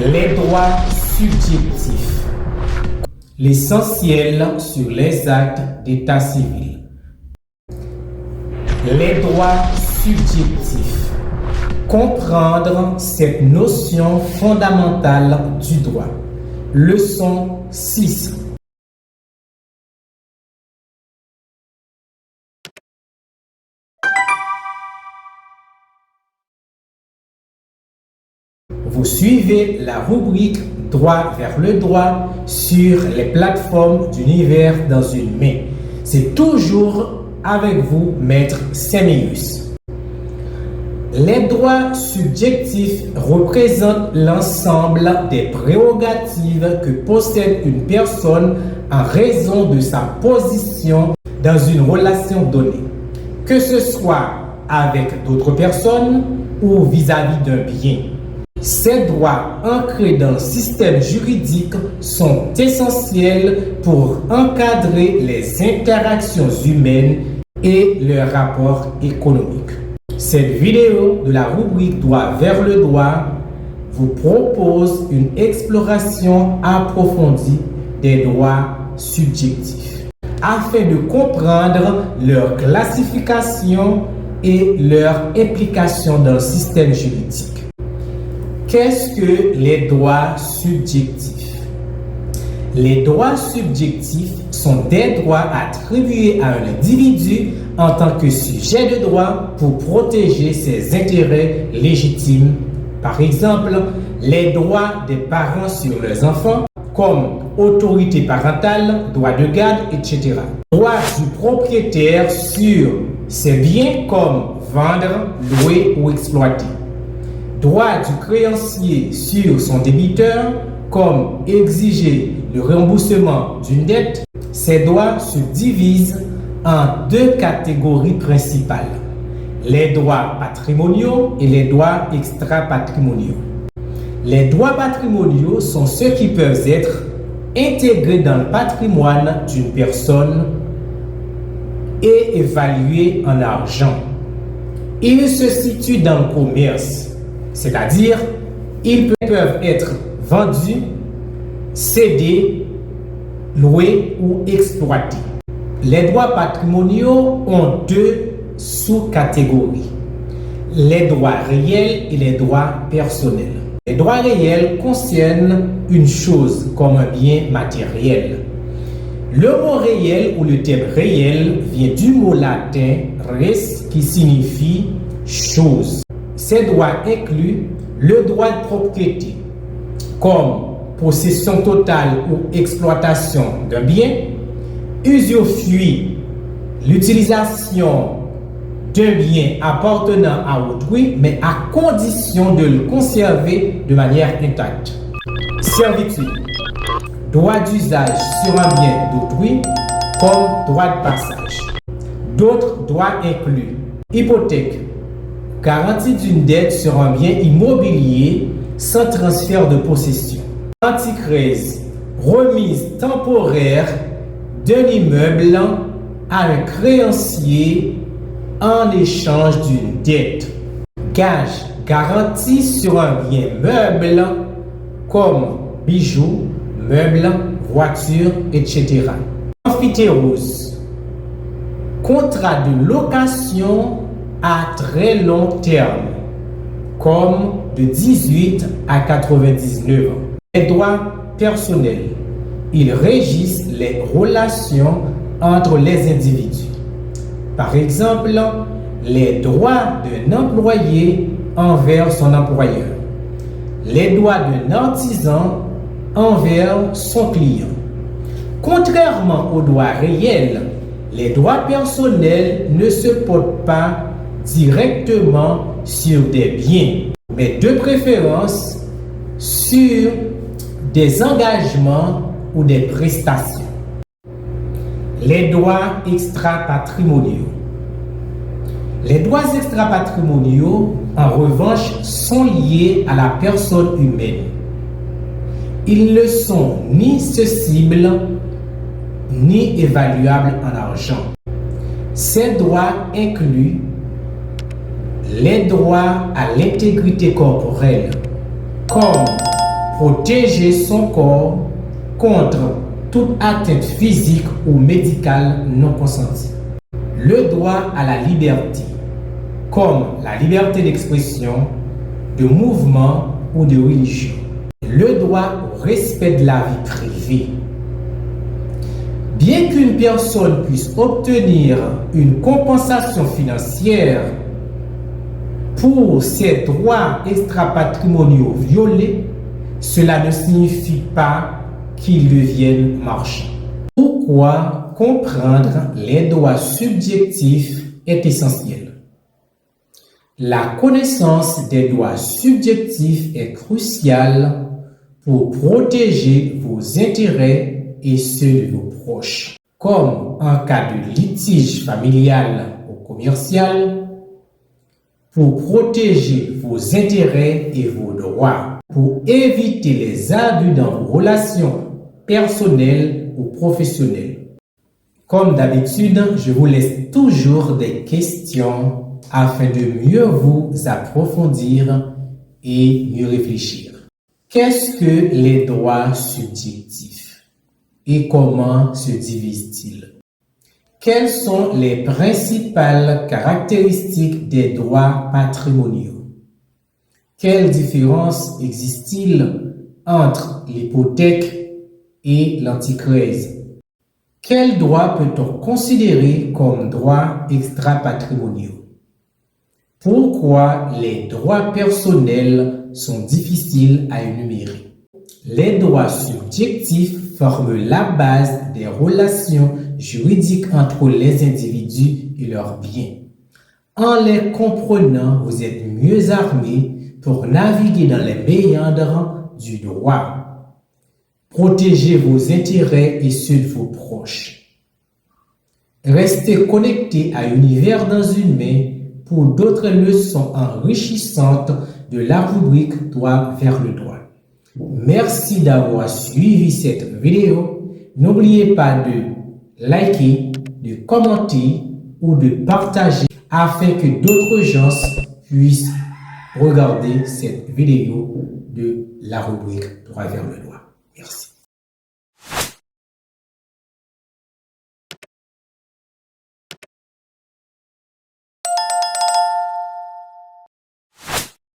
Les droits subjectifs. L'essentiel sur les actes d'état civil. Les droits subjectifs. Comprendre cette notion fondamentale du droit. Leçon 6. Vous suivez la rubrique Droit vers le droit sur les plateformes d'Univers dans une main. C'est toujours avec vous, Maître Séméus. Les droits subjectifs représentent l'ensemble des prérogatives que possède une personne en raison de sa position dans une relation donnée, que ce soit avec d'autres personnes ou vis-à-vis d'un bien. Ces droits ancrés dans le système juridique sont essentiels pour encadrer les interactions humaines et leurs rapports économiques. Cette vidéo de la rubrique Droit vers le droit vous propose une exploration approfondie des droits subjectifs afin de comprendre leur classification et leur implication dans le système juridique. Qu'est-ce que les droits subjectifs? Les droits subjectifs sont des droits attribués à un individu en tant que sujet de droit pour protéger ses intérêts légitimes. Par exemple, les droits des parents sur leurs enfants, comme autorité parentale, droit de garde, etc. Droits du propriétaire sur ses biens comme vendre, louer ou exploiter. Droit du créancier sur son débiteur, comme exiger le remboursement d'une dette. Ces droits se divisent en deux catégories principales, les droits patrimoniaux et les droits extra-patrimoniaux. Les droits patrimoniaux sont ceux qui peuvent être intégrés dans le patrimoine d'une personne et évalués en argent. Ils se situent dans le commerce. C'est-à-dire, ils peuvent être vendus, cédés, loués ou exploités. Les droits patrimoniaux ont deux sous-catégories, les droits réels et les droits personnels. Les droits réels concernent une chose comme un bien matériel. Le mot réel ou le terme réel vient du mot latin res qui signifie chose. Ces droits incluent le droit de propriété, comme possession totale ou exploitation d'un bien, usufruit, l'utilisation d'un bien appartenant à autrui, mais à condition de le conserver de manière intacte. Servitude, droit d'usage sur un bien d'autrui, comme droit de passage. D'autres droits incluent hypothèque, garantie d'une dette sur un bien immobilier sans transfert de possession. Anticrèse, remise temporaire d'un immeuble à un créancier en échange d'une dette. Gage, garantie sur un bien meuble comme bijoux, meubles, voitures, etc. Amphithéose, contrat de location à très long terme, comme de 18 à 99 ans. Les droits personnels, ils régissent les relations entre les individus. Par exemple, les droits d'un employé envers son employeur, les droits d'un artisan envers son client. Contrairement aux droits réels, les droits personnels ne se portent pas directement sur des biens, mais de préférence sur des engagements ou des prestations. Les droits extra-patrimoniaux. Les droits extra-patrimoniaux, en revanche, sont liés à la personne humaine. Ils ne sont ni cessibles ni évaluables en argent. Ces droits incluent les droits à l'intégrité corporelle, comme protéger son corps contre toute atteinte physique ou médicale non consentie. Le droit à la liberté, comme la liberté d'expression, de mouvement ou de religion. Le droit au respect de la vie privée. Bien qu'une personne puisse obtenir une compensation financière pour ses droits extra-patrimoniaux violés, cela ne signifie pas qu'ils deviennent marchands. Pourquoi comprendre les droits subjectifs est essentiel? La connaissance des droits subjectifs est cruciale pour protéger vos intérêts et ceux de vos proches, comme en cas de litige familial ou commercial, pour protéger vos intérêts et vos droits, pour éviter les abus dans vos relations personnelles ou professionnelles. Comme d'habitude, je vous laisse toujours des questions afin de mieux vous approfondir et mieux réfléchir. Qu'est-ce que les droits subjectifs et comment se divisent-ils? Quelles sont les principales caractéristiques des droits patrimoniaux? Quelle différence existe-t-il entre l'hypothèque et l'anticrèse? Quels droits peut-on considérer comme droits extra-patrimoniaux? Pourquoi les droits personnels sont difficiles à énumérer? Les droits subjectifs forment la base des relations juridiques entre les individus et leurs biens. En les comprenant, vous êtes mieux armés pour naviguer dans les méandres du droit. Protégez vos intérêts et ceux de vos proches. Restez connectés à Univers dans une main pour d'autres leçons enrichissantes de la rubrique Droit vers le droit. Merci d'avoir suivi cette vidéo. N'oubliez pas de liker, de commenter ou de partager afin que d'autres gens puissent regarder cette vidéo de la rubrique Droit vers le droit. Merci.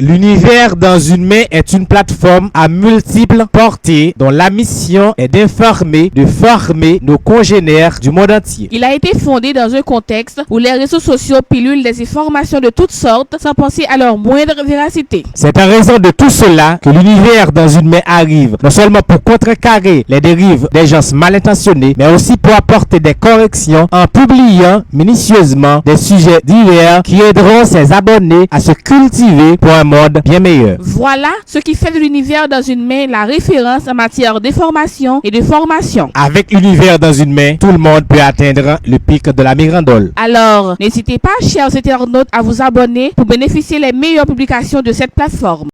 L'univers dans une main est une plateforme à multiples portées dont la mission est d'informer, de former nos congénères du monde entier. Il a été fondé dans un contexte où les réseaux sociaux pilulent des informations de toutes sortes sans penser à leur moindre véracité. C'est en raison de tout cela que l'univers dans une main arrive, non seulement pour contrecarrer les dérives des gens mal intentionnés, mais aussi pour apporter des corrections en publiant minutieusement des sujets divers qui aideront ses abonnés à se cultiver pour un monde bien meilleur. Voilà ce qui fait de l'univers dans une main la référence en matière d'information et de formation. Avec l'univers dans une main, tout le monde peut atteindre le pic de la mirandole. Alors, n'hésitez pas, chers internautes, à vous abonner pour bénéficier des meilleures publications de cette plateforme.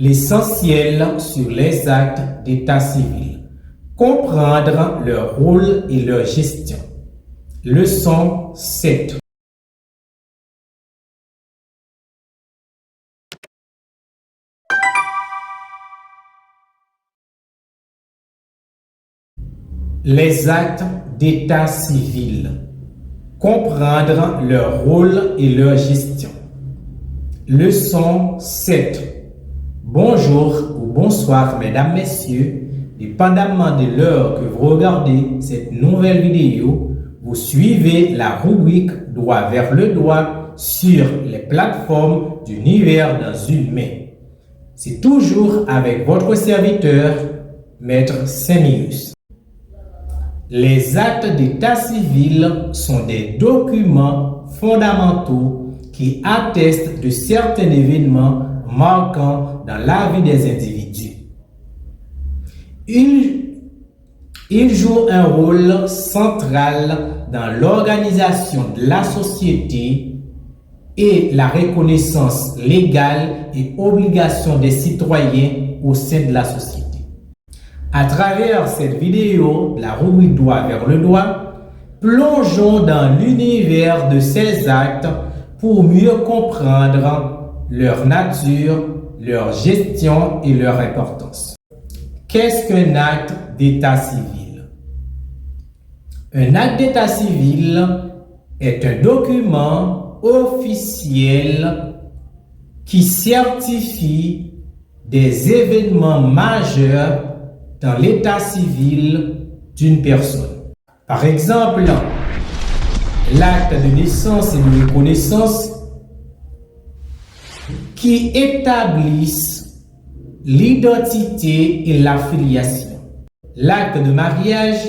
L'essentiel sur les actes d'état civil. Comprendre leur rôle et leur gestion. Leçon 7. Les actes d'état civil. Comprendre leur rôle et leur gestion. Leçon 7. Bonjour ou bonsoir mesdames, messieurs, dépendamment de l'heure que vous regardez cette nouvelle vidéo, vous suivez la rubrique Droit vers le droit sur les plateformes d'Univers dans une main. C'est toujours avec votre serviteur, Maître Sémius. Les actes d'état civil sont des documents fondamentaux qui attestent de certains événements marquants dans la vie des individus. Ils jouent un rôle central dans l'organisation de la société et la reconnaissance légale et obligation des citoyens au sein de la société. À travers cette vidéo, la rubrique droit vers le droit, plongeons dans l'univers de ces actes pour mieux comprendre leur nature, leur gestion et leur importance. Qu'est-ce qu'un acte d'état civil? Un acte d'état civil est un document officiel qui certifie des événements majeurs dans l'état civil d'une personne. Par exemple, l'acte de naissance et de reconnaissance qui établissent l'identité et l'affiliation. L'acte de mariage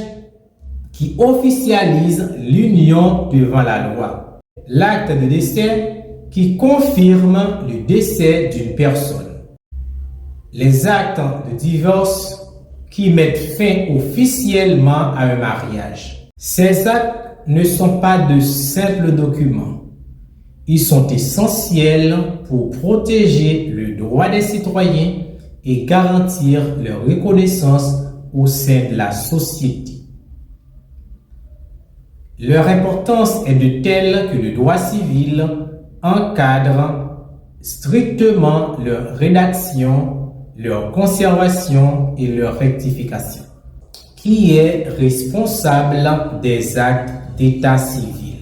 qui officialise l'union devant la loi. L'acte de décès qui confirme le décès d'une personne. Les actes de divorce qui mettent fin officiellement à un mariage. Ces actes ne sont pas de simples documents. Ils sont essentiels pour protéger le droit des citoyens et garantir leur reconnaissance au sein de la société. Leur importance est de telle que le droit civil encadre strictement leur rédaction, leur conservation et leur rectification. Qui est responsable des actes d'état civil?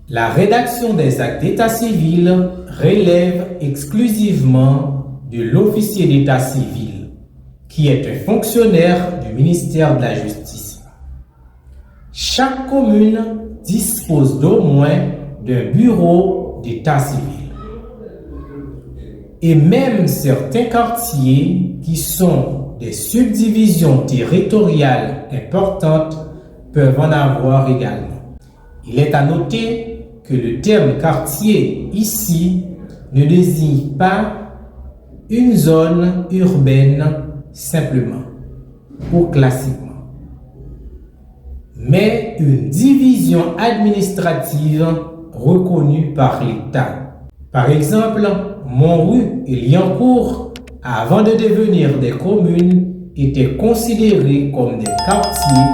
La rédaction des actes d'état civil relève exclusivement de l'officier d'état civil, qui est un fonctionnaire du ministère de la Justice. Chaque commune dispose d'au moins d'un bureau d'état civil. Et même certains quartiers qui sont des subdivisions territoriales importantes peuvent en avoir également. Il est à noter que le terme quartier ici ne désigne pas une zone urbaine simplement ou classiquement, mais une division administrative reconnue par l'État. Par exemple, Montru et Liancourt, avant de devenir des communes, étaient considérés comme des quartiers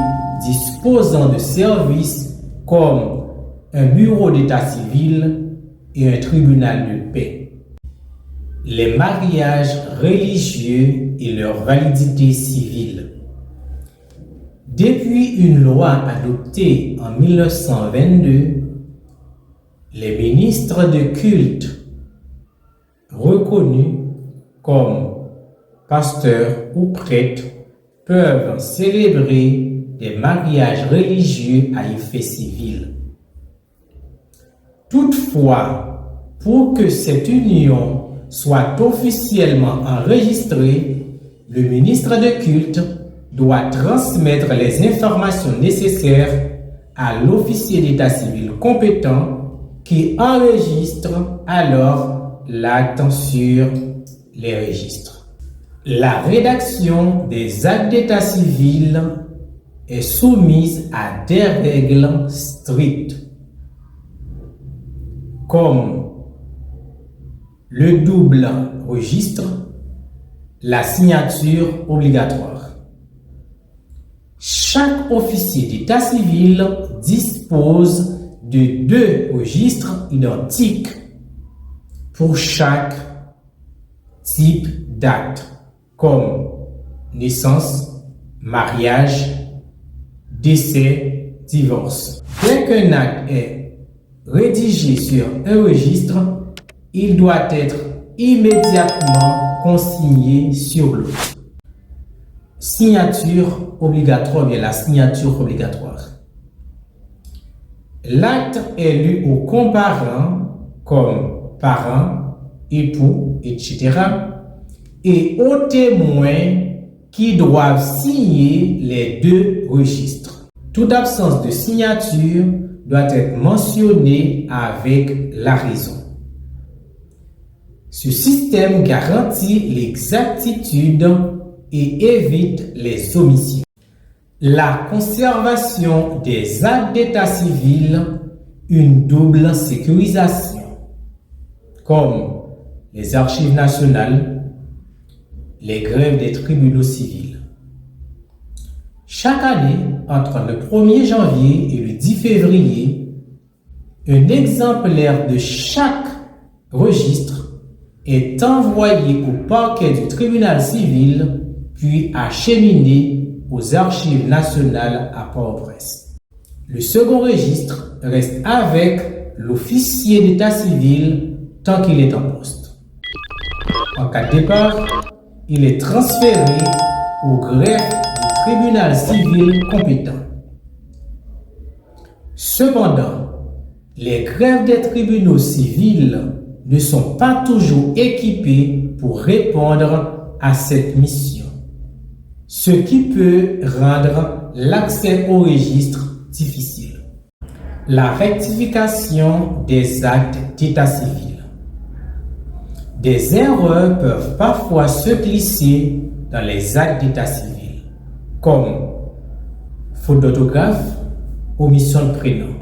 disposant de services comme un bureau d'état civil et un tribunal de paix. Les mariages religieux et leur validité civile. Depuis une loi adoptée en 1922, les ministres de culte reconnus comme pasteurs ou prêtres peuvent célébrer des mariages religieux à effet civil. Toutefois, pour que cette union soit officiellement enregistrée, le ministre de culte doit transmettre les informations nécessaires à l'officier d'état civil compétent qui enregistre alors l'acte sur les registres. La rédaction des actes d'état civil est soumise à des règles strictes, comme le double registre, la signature obligatoire. Chaque officier d'état civil dispose de 2 registres identiques pour chaque type d'acte, comme naissance, mariage, décès, divorce. Dès qu'un acte est rédigé sur un registre, il doit être immédiatement consigné sur l'autre. Signature obligatoire, bien la signature obligatoire. L'acte est lu aux comparants comme parents, époux, etc. et aux témoins qui doivent signer les 2 registres. Toute absence de signature doit être mentionnée avec la raison. Ce système garantit l'exactitude et évite les omissions. La conservation des actes d'état civil une double sécurisation, comme les archives nationales, les grèves des tribunaux civils. Chaque année, entre le 1er janvier et le 10 février, un exemplaire de chaque registre est envoyé au parquet du tribunal civil, puis acheminé aux archives nationales à Port-au-Prince. Le second registre reste avec l'officier d'état civil tant qu'il est en poste. En cas de départ, il est transféré au greffe du tribunal civil compétent. Cependant, les greffes des tribunaux civils ne sont pas toujours équipés pour répondre à cette mission, ce qui peut rendre l'accès au registre difficile. La rectification des actes d'état civil. Des erreurs peuvent parfois se glisser dans les actes d'état civil, comme faute d'orthographe, omission de prénom.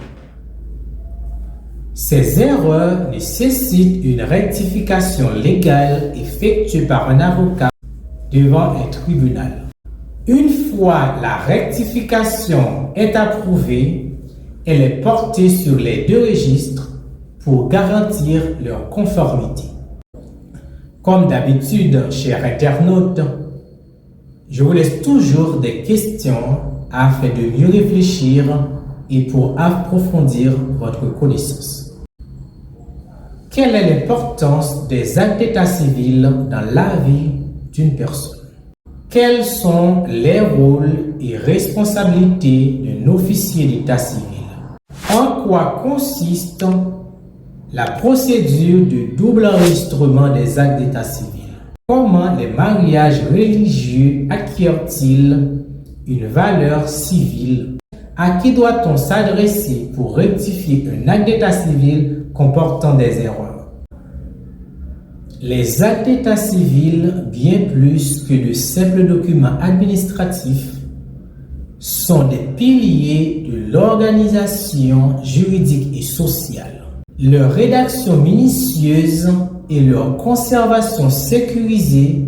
Ces erreurs nécessitent une rectification légale effectuée par un avocat devant un tribunal. Une fois la rectification est approuvée, elle est portée sur les deux registres pour garantir leur conformité. Comme d'habitude, chers internautes, je vous laisse toujours des questions afin de mieux réfléchir et pour approfondir votre connaissance. Quelle est l'importance des actes d'état civil dans la vie d'une personne? Quels sont les rôles et responsabilités d'un officier d'état civil? En quoi consiste la procédure de double enregistrement des actes d'état civil? Comment les mariages religieux acquièrent-ils une valeur civile? À qui doit-on s'adresser pour rectifier un acte d'état civil comportant des erreurs? Les actes d'état civil, bien plus que de simples documents administratifs, sont des piliers de l'organisation juridique et sociale. Leur rédaction minutieuse et leur conservation sécurisée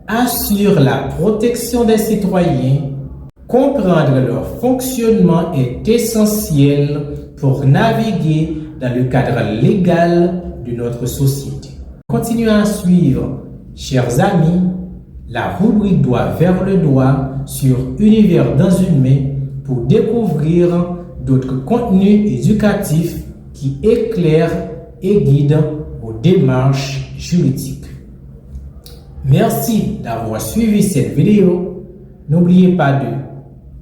assurent la protection des citoyens. Comprendre leur fonctionnement est essentiel pour naviguer dans le cadre légal de notre société. Continuez à suivre, chers amis, la rubrique Droit vers le droit sur Univers dans une main pour découvrir d'autres contenus éducatifs qui éclairent et guident vos démarches juridiques. Merci d'avoir suivi cette vidéo. N'oubliez pas de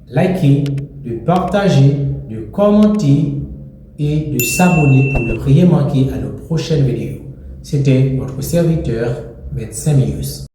liker, de partager, de commenter et de s'abonner pour ne rien manquer à nos prochaines vidéos. C'était votre serviteur, Maître Samius.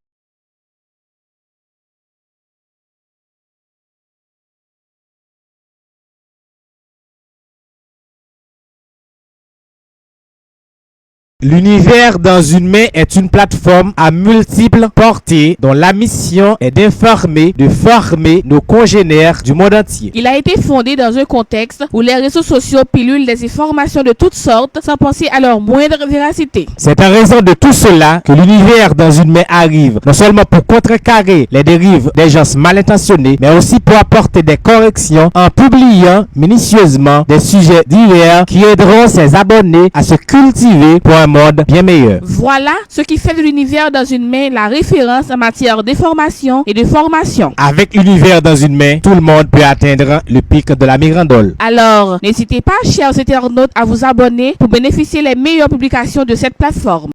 L'univers dans une main est une plateforme à multiples portées dont la mission est d'informer, de former nos congénères du monde entier. Il a été fondé dans un contexte où les réseaux sociaux pilulent des informations de toutes sortes sans penser à leur moindre véracité. C'est en raison de tout cela que l'univers dans une main arrive, non seulement pour contrecarrer les dérives des gens mal intentionnés, mais aussi pour apporter des corrections en publiant minutieusement des sujets divers qui aideront ses abonnés à se cultiver pour un monde bien meilleur. Voilà ce qui fait de l'univers dans une main la référence en matière d'information et de formation. Avec l'univers dans une main, tout le monde peut atteindre le pic de la mirandole. Alors, n'hésitez pas, chers internautes, à vous abonner pour bénéficier des meilleures publications de cette plateforme.